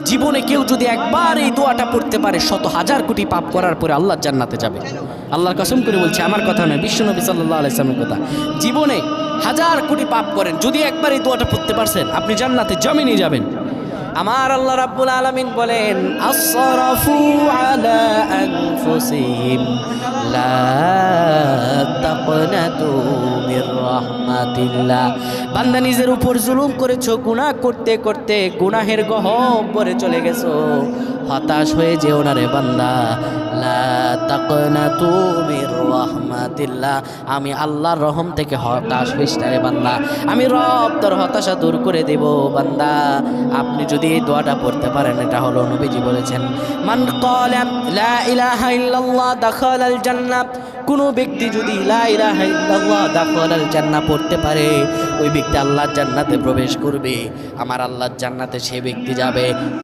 জীবনে কেউ যদি একবার এই দোয়াটা পড়তে পারে 100,000 কোটি পাপ করার পরে আল্লাহর জান্নাতে যাবে। আল্লাহর কসম করে বলছে, আমার কথা নয়, বিশ্বনবী সাল্লাল্লাহু আলাইহি ওয়াসাল্লামের কথা। জীবনে 1000 কোটি পাপ করেন, যদি একবার এই দোয়াটা পড়তে পারছেন, আপনি জান্নাতে জামিনে যাবেন। আমার আল্লাহ রাব্বুল আলামিন বলেন, আসরাফু আলা আনফুসিহিম লা তাকনাতু মির রাহমাতিল্লাহ। বান্দা নিজের উপর জুলুম করেছো, গুনাহ করতে করতে গুনাহের গহ্বরে চলে গেছো, হতাশ হয়ে যেও না রে বান্দা। লা তাকনাতু মির রাহমাতিল্লাহ, আমি আল্লাহর রহম থেকে হতাশ হইস না রে বান্দা, আমি রব তোর হতাশা দূর করে দেব বান্দা। আপনি যদি এই দোয়াটা পড়তে পারেন, এটা হলো নবীজি বলেছেন, মান ক্বালা লা ইলাহা ইল্লাল্লাহ দাখালাল জান্নাহ, কোনো ব্যক্তি যদি লা ইলাহা ইল্লাল্লাহ দাখালাল জান্নাহ পড়তে পারে, ওই ব্যক্তি আল্লাহর জান্নাতে প্রবেশ করবে। আমার আল্লাহর জান্নাতে সে ব্যক্তি যাবে।